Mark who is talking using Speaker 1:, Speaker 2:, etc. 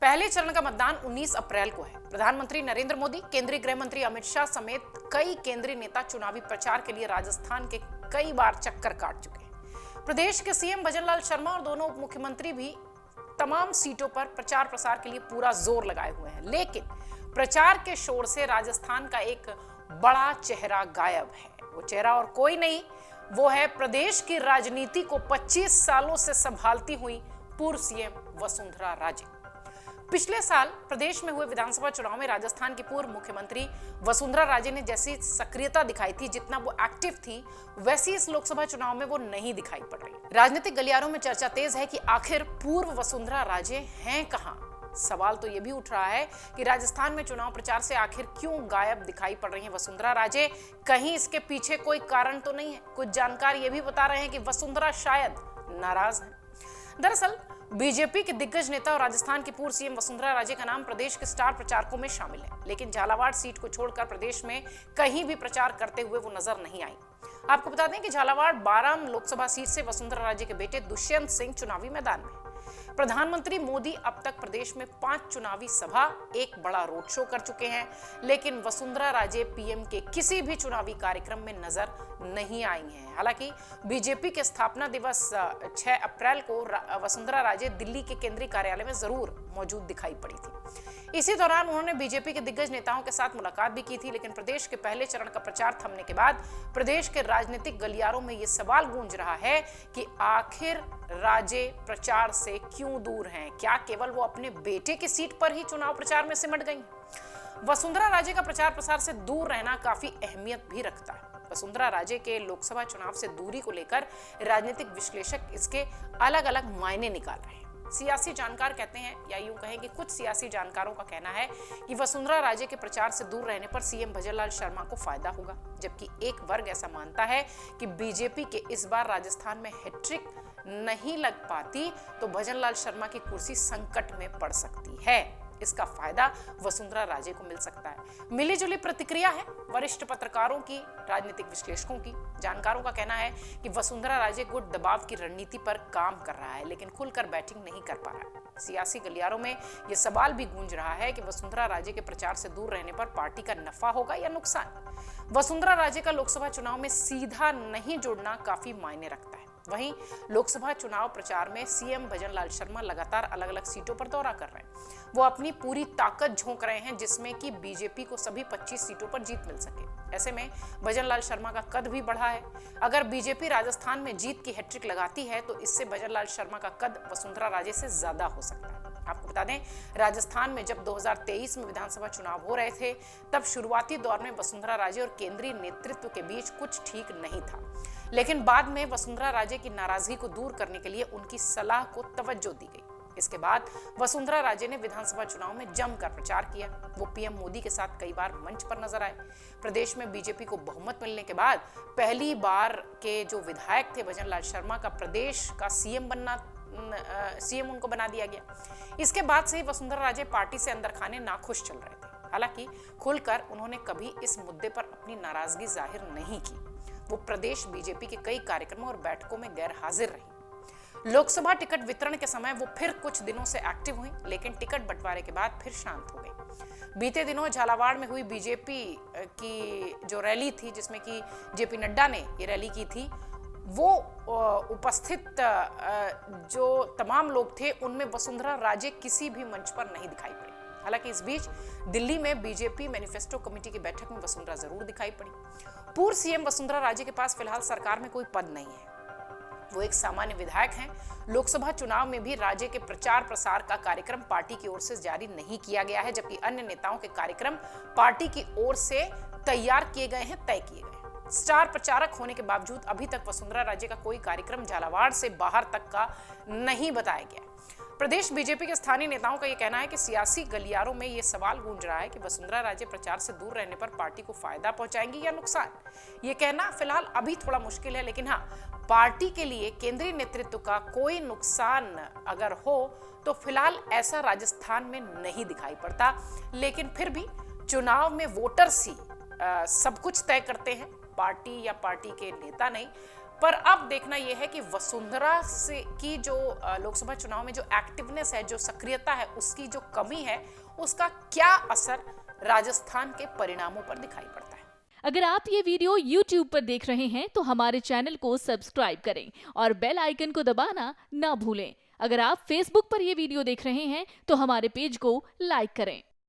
Speaker 1: पहले चरण का मतदान 19 अप्रैल को है। प्रधानमंत्री नरेंद्र मोदी, केंद्रीय गृह मंत्री अमित शाह समेत कई केंद्रीय नेता चुनावी प्रचार के लिए राजस्थान के कई बार चक्कर काट चुके हैं। प्रदेश के सीएम भजनलाल शर्मा और दोनों उप मुख्यमंत्री भी तमाम सीटों पर प्रचार प्रसार के लिए पूरा जोर लगाए हुए हैं, लेकिन प्रचार के शोर से राजस्थान का एक बड़ा चेहरा गायब है। वो चेहरा और कोई नहीं, वो है प्रदेश की राजनीति को 25 सालों से संभालती हुई पूर्व सीएम वसुंधरा राजे। पिछले साल प्रदेश में हुए विधानसभा चुनाव में राजस्थान की पूर्व मुख्यमंत्री वसुंधरा राजे ने जैसी सक्रियता दिखाई थी, जितना वो एक्टिव थी, वैसी इस लोकसभा चुनाव में वो नहीं दिखाई पड़ रही। राजनीतिक गलियारों में चर्चा तेज है कि आखिर पूर्व वसुंधरा राजे हैं कहां। सवाल तो ये भी उठ रहा है कि राजस्थान में चुनाव प्रचार से आखिर क्यों गायब दिखाई पड़ रही हैं वसुंधरा राजे। कहीं इसके पीछे कोई कारण तो नहीं है। कुछ जानकार ये भी बता रहे हैं कि वसुंधरा शायद नाराज है। दरअसल बीजेपी के दिग्गज नेता और राजस्थान की पूर्व सीएम वसुंधरा राजे का नाम प्रदेश के स्टार प्रचारकों में शामिल है, लेकिन झालावाड़ सीट को छोड़कर प्रदेश में कहीं भी प्रचार करते हुए वो नजर नहीं आई। आपको बता दें कि झालावाड़ 12 लोकसभा सीट से वसुंधरा राजे के बेटे दुष्यंत सिंह चुनावी मैदान में। प्रधानमंत्री मोदी अब तक प्रदेश में 5 चुनावी सभा, एक बड़ा रोड शो कर चुके हैं, लेकिन वसुंधरा राजे पीएम के किसी भी चुनावी कार्यक्रम में नजर नहीं आई हैं। हालांकि बीजेपी के स्थापना दिवस 6 अप्रैल को वसुंधरा राजे दिल्ली के केंद्रीय कार्यालय में जरूर मौजूद दिखाई पड़ी थी। इसी दौरान उन्होंने बीजेपी के दिग्गज नेताओं के साथ मुलाकात भी की थी, लेकिन प्रदेश के पहले चरण का प्रचार थमने के बाद प्रदेश के राजनीतिक गलियारों में यह सवाल गूंज रहा है कि आखिर राजे प्रचार से क्यों दूर हैं। क्या केवल वो अपने बेटे की सीट पर ही चुनाव प्रचार में सिमट गई? वसुंधरा राजे का प्रचार प्रसार से दूर रहना काफी अहमियत भी रखता है। वसुंधरा राजे के लोकसभा चुनाव से दूरी को लेकर राजनीतिक विश्लेषक इसके अलग अलग मायने निकाल रहे हैं। सियासी जानकार कहते हैं, या यूं कहें कि कुछ सियासी जानकारों का कहना है कि वसुंधरा राजे के प्रचार से दूर रहने पर सीएम भजनलाल शर्मा को फायदा होगा, जबकि एक वर्ग ऐसा मानता है कि बीजेपी के इस बार राजस्थान में हैट्रिक नहीं लग पाती तो भजनलाल शर्मा की कुर्सी संकट में पड़ सकती है। इसका फायदा वसुंधरा राजे को मिल सकता है। मिलीजुली प्रतिक्रिया है वरिष्ठ पत्रकारों की, राजनीतिक विश्लेषकों की। जानकारों का कहना है कि वसुंधरा राजे गुट दबाव की रणनीति पर काम कर रहा है, लेकिन खुलकर बैटिंग नहीं कर पा रहा है। सियासी गलियारों में यह सवाल भी गूंज रहा है कि वसुंधरा राजे के प्रचार से दूर रहने पर पार्टी का नफा होगा या नुकसान। वसुंधरा राजे का लोकसभा चुनाव में सीधा नहीं जुड़ना काफी मायने रखता है। वहीं लोकसभा चुनाव प्रचार में सीएम भजनलाल शर्मा लगातार अलग अलग सीटों पर दौरा कर रहे हैं। वो अपनी पूरी ताकत झोंक रहे हैं, जिसमें कि बीजेपी को सभी 25 सीटों पर जीत मिल सके। ऐसे में भजनलाल शर्मा का कद भी बढ़ा है। अगर बीजेपी राजस्थान में जीत की हैट्रिक लगाती है तो इससे भजनलाल शर्मा का कद वसुंधरा राजे से ज्यादा हो सकता है। आपको बता दें, राजस्थान में जब 2023 में विधानसभा चुनाव हो रहे थे, तब शुरुआती दौर में वसुंधरा राजे और केंद्रीय नेतृत्व के बीच कुछ ठीक नहीं था, लेकिन बाद में वसुंधरा राजे की नाराजगी को दूर करने के लिए उनकी सलाह को तवज्जो दी गई। इसके बाद वसुंधरा राजे ने विधानसभा चुनाव में जमकर प्रचार किया। वो पीएम मोदी के साथ कई बार मंच पर नजर आए। प्रदेश में बीजेपी को बहुमत मिलने के बाद पहली बार के जो विधायक थे भजनलाल शर्मा का प्रदेश का सीएम उनको बना दिया गया। इसके बाद से ही वसुंधरा राजे पार्टी से अंदर खाने नाखुश चल रहे थे। हालांकि खुलकर उन्होंने कभी इस मुद्दे पर अपनी नाराजगी जाहिर नहीं की। वो प्रदेश बीजेपी के कई कार्यक्रमों और बैठकों में गैर हाजिर रही। लोकसभा टिकट वितरण के समय वो फिर कुछ दिनों से एक्टिव हुई, लेकिन टिकट बंटवारे के बाद फिर शांत हो गई। बीते दिनों झालावाड़ में हुई बीजेपी की जो रैली थी, जिसमें कि जेपी नड्डा ने ये रैली की थी, वो उपस्थित जो तमाम लोग थे उनमें वसुंधरा राजे किसी भी मंच पर नहीं दिखाई पड़ी। हालांकि इस बीच दिल्ली में बीजेपी मैनिफेस्टो कमेटी की बैठक में वसुंधरा जरूर दिखाई पड़ी। पूर्व सीएम वसुंधरा राजे के पास फिलहाल सरकार में कोई पद नहीं है। वो एक सामान्य विधायक हैं। लोकसभा चुनाव में भी राजे के प्रचार प्रसार का कार्यक्रम पार्टी की ओर से जारी नहीं किया गया है, जबकि अन्य नेताओं के कार्यक्रम पार्टी की ओर से तैयार किए गए हैं, तय किए गए हैं। स्टार प्रचारक होने के बावजूद अभी तक वसुंधरा राजे का कोई कार्यक्रम झालावाड़ से बाहर तक का नहीं बताया गया। प्रदेश बीजेपी के स्थानीय नेताओं का यह कहना है कि सियासी गलियारों में यह सवाल गूंज रहा है कि वसुंधरा राजे प्रचार से दूर रहने पर पार्टी को फायदा पहुंचाएंगी या नुकसान। ये कहना फिलहाल अभी थोड़ा मुश्किल है, लेकिन हाँ, पार्टी के लिए केंद्रीय नेतृत्व का कोई नुकसान अगर हो तो फिलहाल ऐसा राजस्थान में नहीं दिखाई पड़ता। लेकिन फिर भी चुनाव में वोटर्स ही सब कुछ तय करते हैं, पार्टी या पार्टी के नेता नहीं। पर अब देखना यह है कि वसुंधरा से की जो लोकसभा चुनाव में जो एक्टिवनेस है, जो सक्रियता है, उसकी जो कमी है, उसका क्या असर राजस्थान के परिणामों पर दिखाई पड़ता है।
Speaker 2: अगर आप ये वीडियो YouTube पर देख रहे हैं तो हमारे चैनल को सब्सक्राइब करें और बेल आइकन को दबाना ना भूलें। अगर आप Facebook पर ये वीडियो देख रहे हैं तो हमारे पेज को लाइक करें।